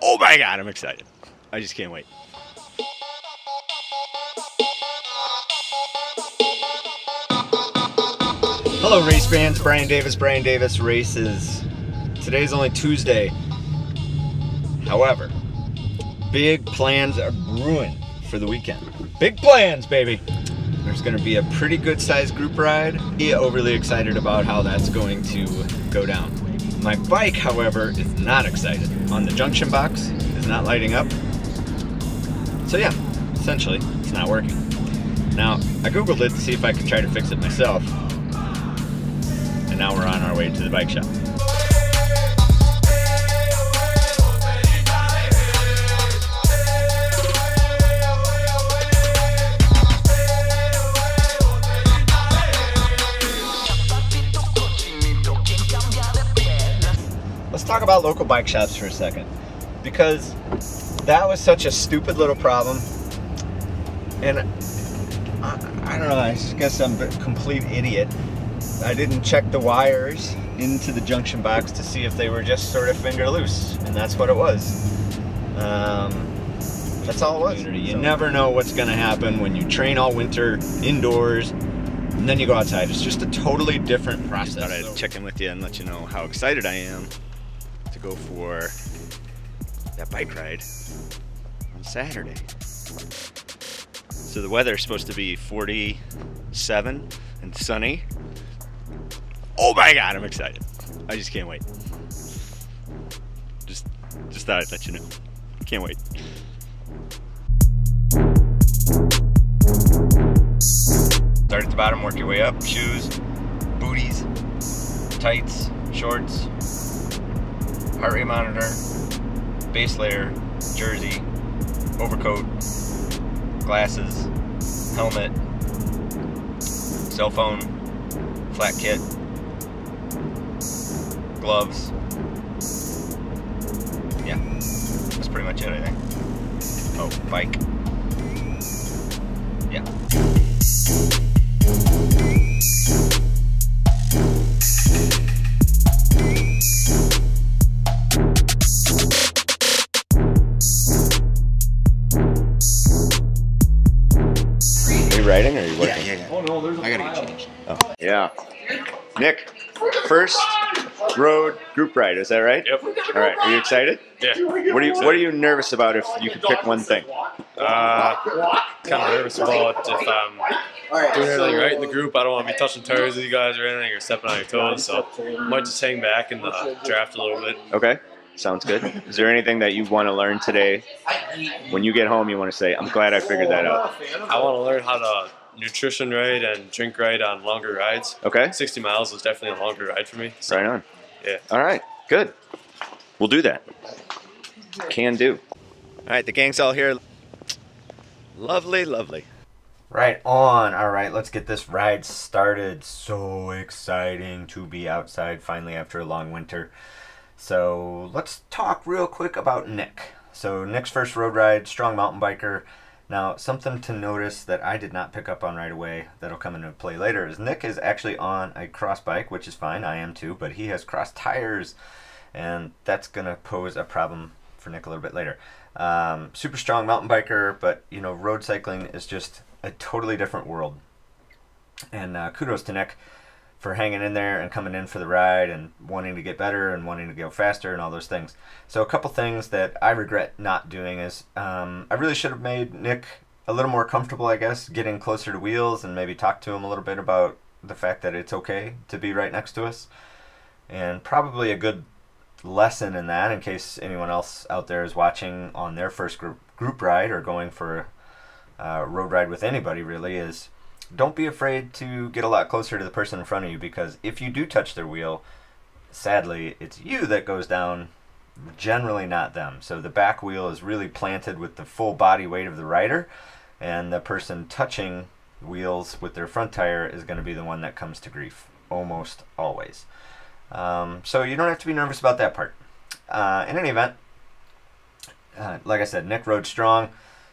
Oh my God, I'm excited. I just can't wait. Hello race fans, Brian Davis races. Today's only Tuesday. However, big plans are brewing for the weekend. Big plans, baby. There's gonna be a pretty good sized group ride. I'm overly excited about how that's going to go down. My bike, however, is not excited. On the junction box, is not lighting up. So yeah, essentially, it's not working. Now, I Googled it to see if I could try to fix it myself. And now we're on our way to the bike shop. Let's talk about local bike shops for a second, because that was such a stupid little problem, and I don't know, I guess I'm a complete idiot. I didn't check the wires into the junction box to see if they were just sort of finger loose, and that's what it was. That's all it was. You never know what's going to happen when you train all winter indoors and then you go outside. It's just a totally different process. I thought I'd check in with you and let you know how excited I am to go for that bike ride on Saturday. So the weather's supposed to be 47 and sunny. Oh my God, I'm excited. I just can't wait. Just thought I'd let you know. Can't wait. Start at the bottom, work your way up. Shoes, booties, tights, shorts, heart rate monitor, base layer, jersey, overcoat, glasses, helmet, cell phone, flat kit, gloves. Yeah, that's pretty much it, I think. Oh, bike. Yeah. Are you riding or are you working? Yeah. Oh no, there's a I gotta get changed. Oh, yeah. Nick, first road group ride, is that right? Yep. All right, are you excited? Yeah. What are you nervous about if you could pick one thing? Kind of nervous about if I'm doing everything right in the group. I don't want to be touching tires with you guys or anything or stepping on your toes, so I might just hang back in the draft a little bit. Okay, sounds good. Is there anything that you want to learn today? When you get home, you want to say, I'm glad I figured that out. I want to learn how to nutrition right and drink right on longer rides. Okay. 60 miles is definitely a longer ride for me. So, right on. Yeah. All right, good. We'll do that. Can do. All right, the gang's all here. Lovely, lovely. Right on. All right, let's get this ride started. So exciting to be outside finally after a long winter. So let's talk real quick about Nick. So Nick's first road ride, strong mountain biker. Now, something to notice that I did not pick up on right away that'll come into play later is Nick is actually on a cross bike, which is fine. I am too, but he has cross tires, and that's going to pose a problem for Nick a little bit later. Super strong mountain biker, but you know, road cycling is just a totally different world. And kudos to Nick for hanging in there and coming in for the ride and wanting to get better and wanting to go faster and all those things. So a couple things that I regret not doing is I really should have made Nick a little more comfortable, I guess, getting closer to wheels and maybe talk to him a little bit about the fact that it's okay to be right next to us. And probably a good lesson in that, in case anyone else out there is watching on their first group ride or going for a road ride with anybody really, is don't be afraid to get a lot closer to the person in front of you, because if you do touch their wheel, sadly, it's you that goes down, generally not them. So the back wheel is really planted with the full body weight of the rider, and the person touching wheels with their front tire is going to be the one that comes to grief, almost always. So you don't have to be nervous about that part. In any event, like I said, Nick rode strong.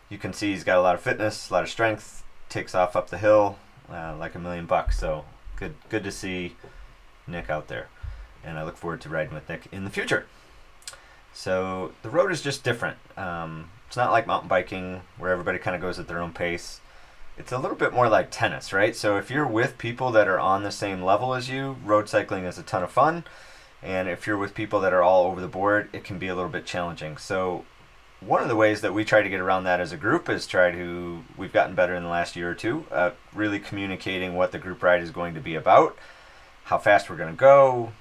You can see he's got a lot of fitness, a lot of strength, takes off up the hill like $1,000,000. So good to see Nick out there, and I look forward to riding with Nick in the future. So the road is just different. It's not like mountain biking where everybody kind of goes at their own pace. It's a little bit more like tennis, right? So if you're with people that are on the same level as you, road cycling is a ton of fun. And if you're with people that are all over the board, it can be a little bit challenging. So one of the ways that we try to get around that as a group is we've gotten better in the last year or two, really communicating what the group ride is going to be about, how fast we're going to go,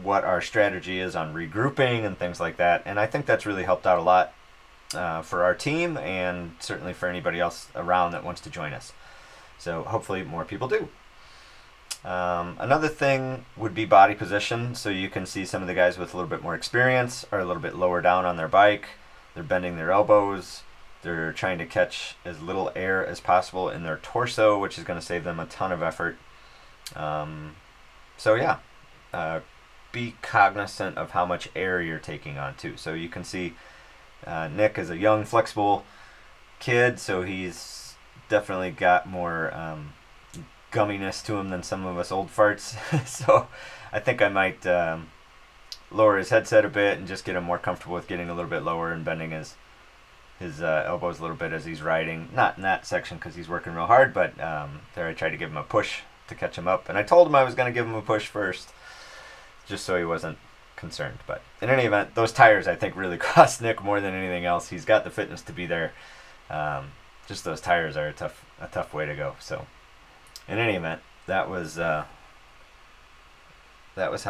what our strategy is on regrouping and things like that. And I think that's really helped out a lot for our team and certainly for anybody else around that wants to join us. So hopefully more people do. Another thing would be body position. So you can see some of the guys with a little bit more experience are a little bit lower down on their bike. They're bending their elbows. They're trying to catch as little air as possible in their torso, which is going to save them a ton of effort. So yeah, be cognizant of how much air you're taking on too. So you can see Nick is a young, flexible kid, so he's definitely got more gumminess to him than some of us old farts. So I think I might lower his headset a bit and just get him more comfortable with getting a little bit lower and bending his elbows a little bit as he's riding. Not in that section because he's working real hard, but there I tried to give him a push to catch him up. And I told him I was going to give him a push first, just so he wasn't concerned. But in any event, those tires I think really cost Nick more than anything else. He's got the fitness to be there. Just those tires are a tough way to go. So in any event, that was how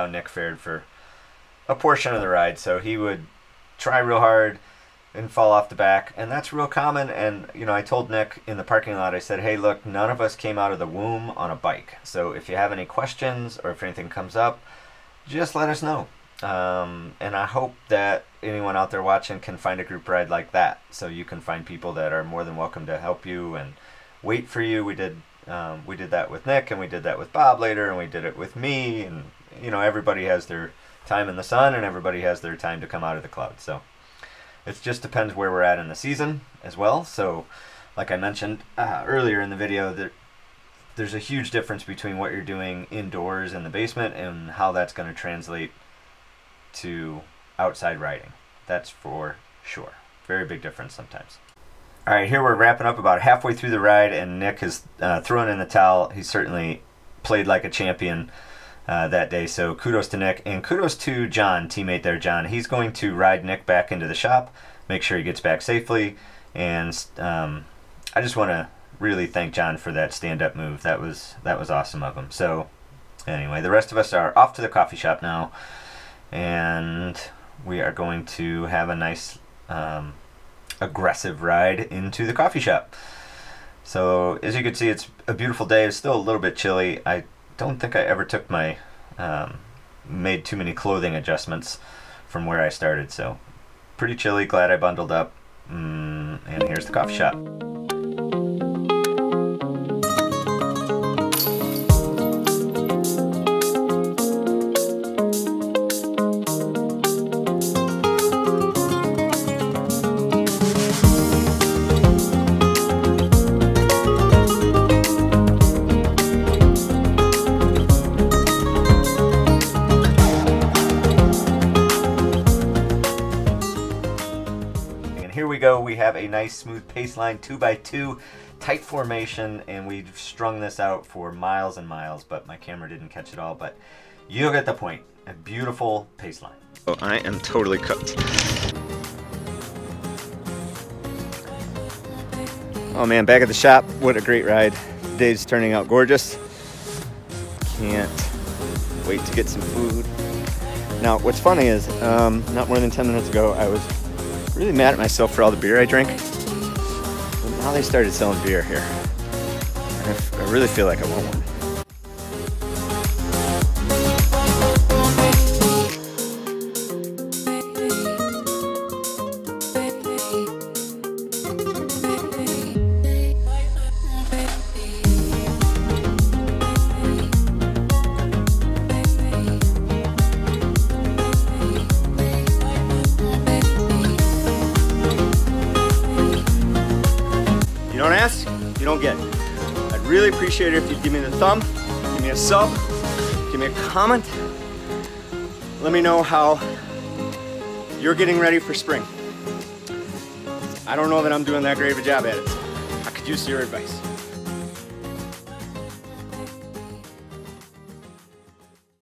Nick fared for a portion of the ride. So he would try real hard and fall off the back, and that's real common. And you know, I told Nick in the parking lot, I said, hey look, none of us came out of the womb on a bike, so if you have any questions or if anything comes up, just let us know. And I hope that anyone out there watching can find a group ride like that, so you can find people that are more than welcome to help you and wait for you. We did that with Nick, and we did that with Bob later, and we did it with me. And you know, everybody has their time in the sun, and everybody has their time to come out of the cloud. So it just depends where we're at in the season as well. So like I mentioned earlier in the video, there's a huge difference between what you're doing indoors in the basement and how that's going to translate to outside riding. That's for sure. Very big difference sometimes. All right, here we're wrapping up about halfway through the ride, and Nick has thrown in the towel. He certainly played like a champion that day, so kudos to Nick, and kudos to John, teammate there, John. He's going to ride Nick back into the shop, make sure he gets back safely, and I just want to really thank John for that stand-up move. That was awesome of him. So anyway, the rest of us are off to the coffee shop now, and we are going to have a nice aggressive ride into the coffee shop. So as you can see, it's a beautiful day. It's still a little bit chilly. I don't think I ever took my made too many clothing adjustments from where I started, so pretty chilly. Glad I bundled up. And here's the coffee shop. We have a nice smooth paceline 2x2 tight formation, and we've strung this out for miles and miles, but my camera didn't catch it all, but you'll get the point. A beautiful paceline. Oh, I am totally cooked. Oh man, back at the shop, what a great ride. The day's turning out gorgeous. Can't wait to get some food. Now what's funny is not more than 10 minutes ago I was really mad at myself for all the beer I drank. But now they started selling beer here. I really feel like I want one. You don't ask, you don't get. I'd really appreciate it if you'd give me the thumb, give me a sub, give me a comment. Let me know how you're getting ready for spring. I don't know that I'm doing that great of a job at it. I could use your advice.